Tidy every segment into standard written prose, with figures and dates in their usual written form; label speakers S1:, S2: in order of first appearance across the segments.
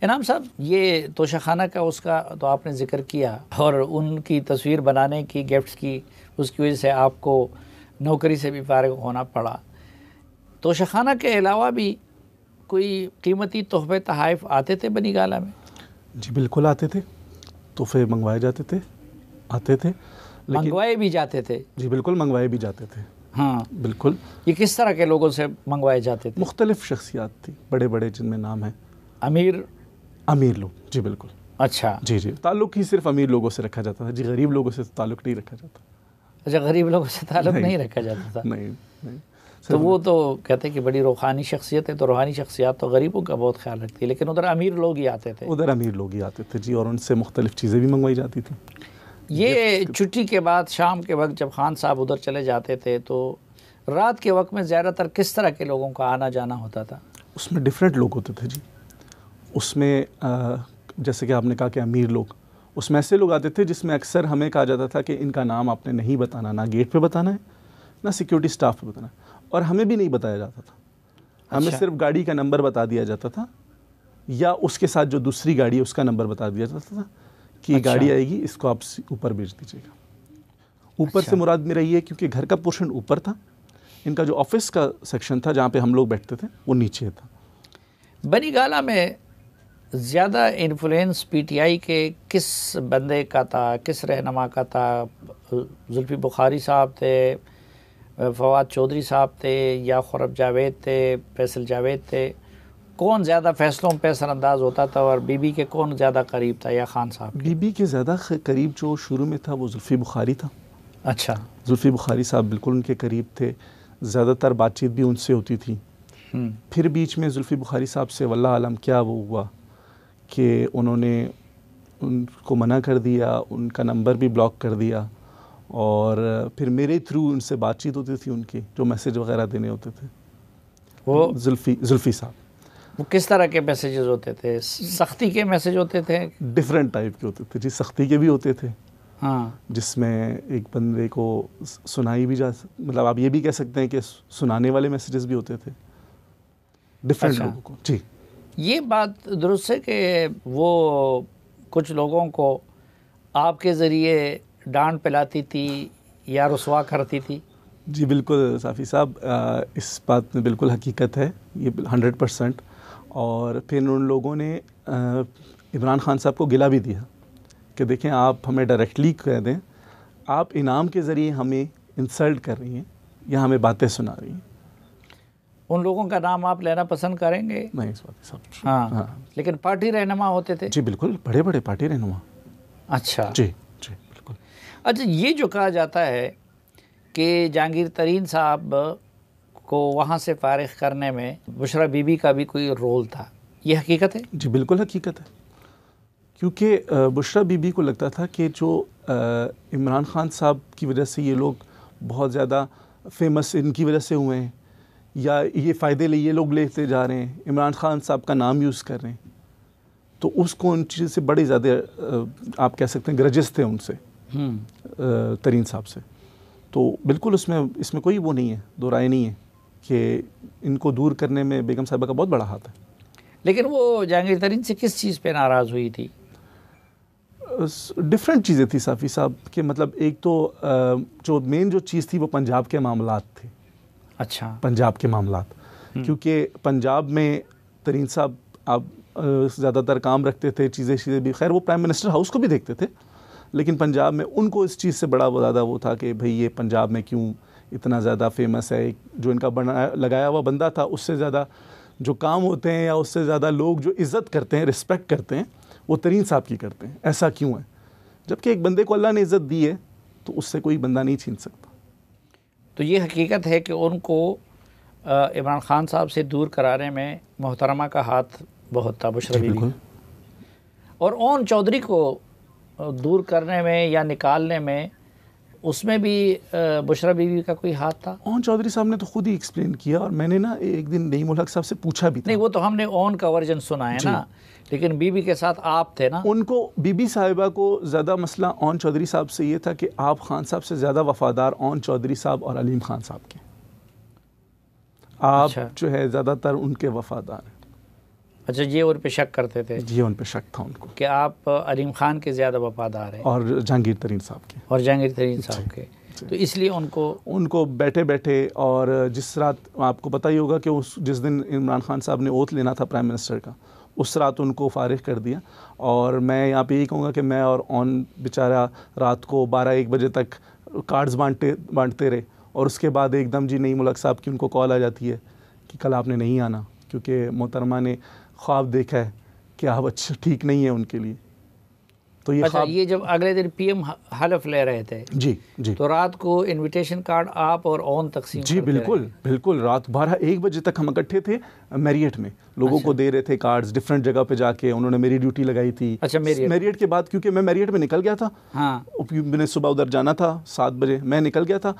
S1: इनाम साहब, ये तोशाखाना का उसका तो आपने ज़िक्र किया और उनकी तस्वीर बनाने की, गिफ्ट्स की, उसकी वजह से आपको नौकरी से भी फारिग होना पड़ा। तोशाखाना के अलावा भी कोई कीमती तोहफे तहाइफ आते थे बनी गाला में?
S2: जी बिल्कुल आते थे, तोहफे मंगवाए जाते थे, आते थे,
S1: मंगवाए भी जाते थे?
S2: जी बिल्कुल मंगवाए भी जाते थे।
S1: हाँ
S2: बिल्कुल।
S1: ये किस तरह के लोगों से मंगवाए जाते थे?
S2: मुख्तलिफ शख्सियात थी, बड़े बड़े जिनमें नाम है।
S1: अमीर
S2: लोग, जी बिल्कुल।
S1: अच्छा
S2: जी जी, ताल्लुक़ ही सिर्फ अमीर लोगों से रखा जाता था जी, गरीब लोगों से ताल्लुक़ नहीं रखा जाता।
S1: अच्छा, गरीब लोगों से ताल्लुक़ नहीं रखा जाता था?
S2: नहीं नहीं।
S1: तो वो तो कहते हैं कि बड़ी रूहानी शख्सियत है, तो रूहानी शख्सियत तो गरीबों का बहुत ख्याल रखती है, लेकिन उधर अमीर लोग ही आते थे।
S2: उधर अमीर लोग ही आते थे जी, और उनसे मुख्तलिफ चीज़ें भी मंगवाई जाती थी।
S1: ये छुट्टी के बाद शाम के वक्त जब खान साहब उधर चले जाते थे तो रात के वक्त में ज़्यादातर किस तरह के लोगों का आना जाना होता था?
S2: उसमें डिफरेंट लोग होते थे जी। उसमें जैसे कि आपने कहा कि अमीर लोग, उसमें ऐसे लोग आते थे जिसमें अक्सर हमें कहा जाता था कि इनका नाम आपने नहीं बताना, ना गेट पे बताना है, ना सिक्योरिटी स्टाफ पे बताना है, और हमें भी नहीं बताया जाता था। हमें
S1: अच्छा।
S2: सिर्फ गाड़ी का नंबर बता दिया जाता था, या उसके साथ जो दूसरी गाड़ी है उसका नंबर बता दिया जाता था कि
S1: अच्छा।
S2: गाड़ी आएगी, इसको आप ऊपर भेज दीजिएगा। ऊपर
S1: अच्छा।
S2: से मुराद में रही है क्योंकि घर का पोर्शन ऊपर था, इनका जो ऑफिस का सेक्शन था जहाँ पे हम लोग बैठते थे वो नीचे था।
S1: बनी गाला में ज़्यादा इन्फ्लुएंस पीटीआई के किस बंदे का था, किस रहनुमा का था? जुल्फी बुखारी साहब थे, फवाद चौधरी साहब थे, या खुरब जावेद थे, फैसल जावेद थे? कौन ज़्यादा फैसलों पे असरअंदाज होता था, और बीबी के कौन ज़्यादा करीब था, या खान साहब?
S2: बीबी के ज़्यादा करीब जो शुरू में था वो जुल्फी बुखारी था।
S1: अच्छा।
S2: जुल्फी बुखारी साहब बिल्कुल उनके करीब थे, ज़्यादातर बातचीत भी उनसे होती थी। फिर बीच में जुल्फी बुखारी साहब से वल्लाह आलम क्या वो हुआ कि उन्होंने उनको मना कर दिया, उनका नंबर भी ब्लॉक कर दिया, और फिर मेरे थ्रू उनसे बातचीत होती थी, उनकी जो मैसेज वगैरह देने होते थे।
S1: वो
S2: जुल्फी साहब,
S1: वो किस तरह के मैसेजेस होते थे? सख्ती के मैसेज होते थे?
S2: डिफरेंट टाइप के होते थे जी। सख्ती के भी होते थे,
S1: हाँ,
S2: जिसमें एक बंदे को सुनाई भी मतलब आप ये भी कह सकते हैं कि सुनाने वाले मैसेजेस भी होते थे डिफरेंट लोगों को जी।
S1: ये बात दुरुस्त है कि वो कुछ लोगों को आपके ज़रिए डांट पिलाती थी या रुसवा करती थी?
S2: जी बिल्कुल साफ़ी साहब, इस बात में बिल्कुल हकीकत है, ये 100%। और फिर उन लोगों ने इमरान खान साहब को गिला भी दिया कि देखें, आप हमें डायरेक्टली कह दें, आप इनाम के ज़रिए हमें इंसल्ट कर रही हैं या हमें बातें सुना रही हैं।
S1: उन लोगों का नाम आप लेना पसंद करेंगे?
S2: नहीं साफ़ी साहब।
S1: हाँ, लेकिन पार्टी रहनुमा होते थे?
S2: जी बिल्कुल, बड़े बड़े पार्टी रहनुमा।
S1: अच्छा
S2: जी जी बिल्कुल।
S1: अच्छा, ये जो कहा जाता है कि जहांगीर तरीन साहब को वहाँ से फारिग करने में बुशरा बीबी का भी कोई रोल था, ये हकीकत है?
S2: जी बिल्कुल हकीकत है, क्योंकि बुशरा बीबी को लगता था कि जो इमरान खान साहब की वजह से ये लोग बहुत ज़्यादा फेमस इनकी वजह से हुए हैं, या ये फ़ायदे ये लोग लेते जा रहे हैं, इमरान खान साहब का नाम यूज़ कर रहे हैं, तो उसको उन चीज़ से बड़ी ज़्यादा आप कह सकते हैं ग्रजेस थे उनसे, तरीन साहब से। तो बिल्कुल इसमें कोई वो नहीं है, दो राय नहीं है कि इनको दूर करने में बेगम साहिबा का बहुत बड़ा हाथ है।
S1: लेकिन वो जहांगीर तरीन से किस चीज़ पे नाराज़ हुई थी?
S2: डिफरेंट चीज़ें थी साफ़ी साहब के, मतलब एक तो जो मेन जो चीज़ थी वो पंजाब के मामलात थे।
S1: अच्छा।
S2: पंजाब के मामलात, क्योंकि पंजाब में तरीन साहब आप ज़्यादातर काम रखते थे, चीज़ें भी, खैर वो प्राइम मिनिस्टर हाउस को भी देखते थे, लेकिन पंजाब में उनको इस चीज़ से बड़ा ज़्यादा वो था कि भाई ये पंजाब में क्यों इतना ज़्यादा फेमस है, जो इनका लगाया हुआ बंदा था उससे ज़्यादा जो काम होते हैं या उससे ज़्यादा लोग जो इज़्ज़त करते हैं, रिस्पेक्ट करते हैं, वो तरीन साहब की करते हैं। ऐसा क्यों है? जबकि एक बंदे को अल्लाह ने इज़्ज़त दी है तो उससे कोई बंदा नहीं छीन सकता।
S1: तो ये हकीकत है कि उनको इमरान खान साहब से दूर कराने में मोहतरमा का हाथ बहुत था, बुशरा बीबी। और ओन चौधरी को दूर करने में या निकालने में, उसमें भी बुशरा बीबी का कोई हाथ था?
S2: ओन चौधरी साहब ने तो खुद ही एक्सप्लेन किया, और मैंने ना एक दिन नईम उल हक साहब से पूछा भी था।
S1: नहीं, वो तो हमने ओन का वर्जन सुना है ना, लेकिन बीबी के साथ आप थे ना।
S2: उनको बीबी साहिबा को ज़्यादा मसला ओन चौधरी साहब से ये था कि आप खान साहब से ज़्यादा वफ़ादार ओन चौधरी साहब और अलीम खान साहब के, आप जो है ज़्यादातर उनके वफ़ादार हैं।
S1: अच्छा, ये उन पे शक करते थे?
S2: ये उन पे शक था उनको
S1: कि आप अलीम खान के ज़्यादा वफादार हैं
S2: और जहांगीर तरीन साहब के,
S1: और जहांगीर तरीन साहब के, तो इसलिए उनको
S2: बैठे बैठे, और जिस रात आपको पता ही होगा कि जिस दिन इमरान खान साहब ने ओथ लेना था प्राइम मिनिस्टर का, उस रात उनको फारिग कर दिया। और मैं यहाँ पे यही कहूँगा कि मैं और ऑन बेचारा रात को 12-1 बजे तक कार्ड्स बांटते रहे, और उसके बाद एकदम जी नई मुल्क साहब की उनको कॉल आ जाती है कि कल आपने नहीं आना, क्योंकि मोहतरमा ने ख्वाब देखा है कि आप अच्छा ठीक नहीं है उनके लिए। तो ये
S1: अच्छा, ये जब अगले दिन पीएम हलफ ले रहे थे
S2: जी जी,
S1: तो रात को इनविटेशन कार्ड आप और ऑन तकसीम
S2: जी बिल्कुल रात 12-1 बजे तक हम इकट्ठे थे मैरियट में, लोगों को दे रहे थे कार्ड्स डिफरेंट जगह पे जाके। उन्होंने मेरी ड्यूटी लगाई थी।
S1: अच्छा,
S2: मैरियट के बाद, क्योंकि मैं मैरियट में निकल गया था,
S1: हाँ,
S2: मैंने सुबह उधर जाना था 7 बजे, मैं निकल गया था।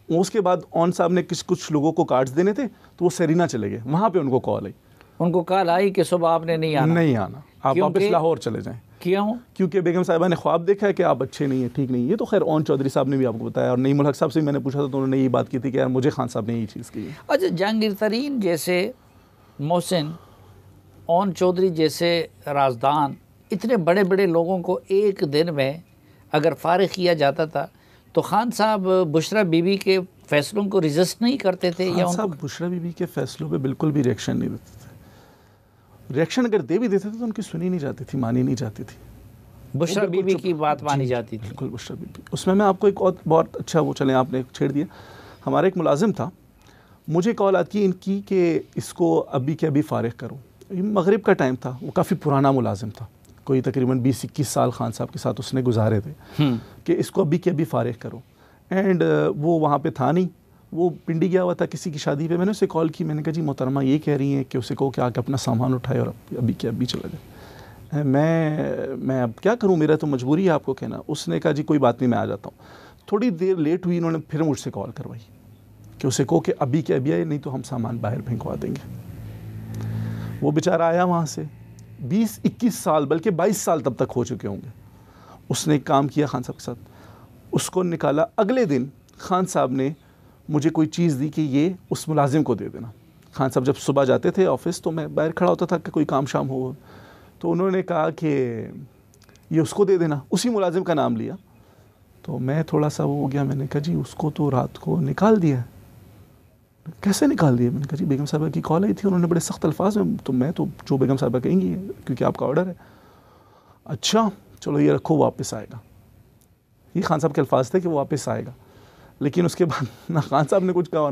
S2: उसके बाद ऑन साहब ने कुछ लोगों को कार्ड्स देने थे, तो वो सेरीना चले गए, वहाँ पे उनको कॉल आई,
S1: उनको कॉल आई कि सुबह आपने नहीं आना,
S2: आप वापस लाहौर चले जाएं।
S1: क्यों?
S2: क्योंकि बेगम साहिबा ने ख्वाब देखा है कि आप अच्छे नहीं हैं, ठीक नहीं है। ये तो खैर ओन चौधरी साहब ने भी आपको बताया, और नई मुल्क साहब से मैंने पूछा था तो उन्होंने ये बात की थी कि यार मुझे खान साहब ने यही चीज़ की है।
S1: अच्छा, जहांगीर तरीन जैसे मोहसिन, ओन चौधरी जैसे राजदान, इतने बड़े बड़े लोगों को एक दिन में अगर फारिग किया जाता था तो खान साहब बुशरा बीबी के फैसलों को रिजिस्ट नहीं करते थे? या
S2: साहब बुशरा बीबी के फैसलों पे बिल्कुल भी रिएक्शन नहीं देते थे। रिएक्शन अगर दे भी देते थे तो उनकी सुनी नहीं जाती थी, मानी नहीं जाती थी।
S1: बुशरा बीबी की बात मानी जाती थी।
S2: बिल्कुल बुशरा बीबी। उसमें मैं आपको एक और बहुत अच्छा वो चले आपने छेड़ दिया। हमारा एक मुलाजिम था, मुझे कॉल आती इनकी कि इसको अभी के अभी फारिग करो। मगरिब का टाइम था, वो काफ़ी पुराना मुलाजिम था, कोई तकरीबन 20-21 साल खान साहब के साथ उसने गुजारे थे, कि इसको अभी के अभी फारिग करो। एंड वो वहाँ पे था नहीं, वो पिंडी गया हुआ था किसी की शादी पे। मैंने उसे कॉल की, मैंने कहा जी मोहतरमा ये कह रही हैं कि उसे कहो कि आके अपना सामान उठाए और अभी के अभी चला जाए। मैं अब क्या करूं, मेरा तो मजबूरी है आपको कहना। उसने कहा जी कोई बात नहीं, मैं आ जाता हूँ। थोड़ी देर लेट हुई, इन्होंने फिर मुझसे कॉल करवाई कि उसे कहो कि अभी के अभी आए, नहीं तो हम सामान बाहर फेंकवा देंगे। वो बेचारा आया वहाँ से, 20-21 साल बल्कि 22 साल तब तक हो चुके होंगे। उसने एक काम किया खान साहब के साथ, उसको निकाला। अगले दिन खान साहब ने मुझे कोई चीज़ दी कि ये उस मुलाजिम को दे देना। खान साहब जब सुबह जाते थे ऑफिस तो मैं बाहर खड़ा होता था कि कोई काम शाम हो, तो उन्होंने कहा कि ये उसको दे देना। उसी मुलाजिम का नाम लिया, तो मैं थोड़ा सा वो हो गया। मैंने कहा जी उसको तो रात को निकाल दिया। कैसे निकाल दिया? मैंने कहा जी बेगम साहबा की कॉल आई थी, उन्होंने बड़े सख्त अल्फाज में, तो मैं तो जो बेगम साहबा कहेंगी क्योंकि आपका ऑर्डर है। अच्छा चलो ये रखो, वापस आएगा। ये खान साहब के अल्फाज थे कि वो वापस आएगा, लेकिन उसके बाद ना खान साहब ने कुछ कहा।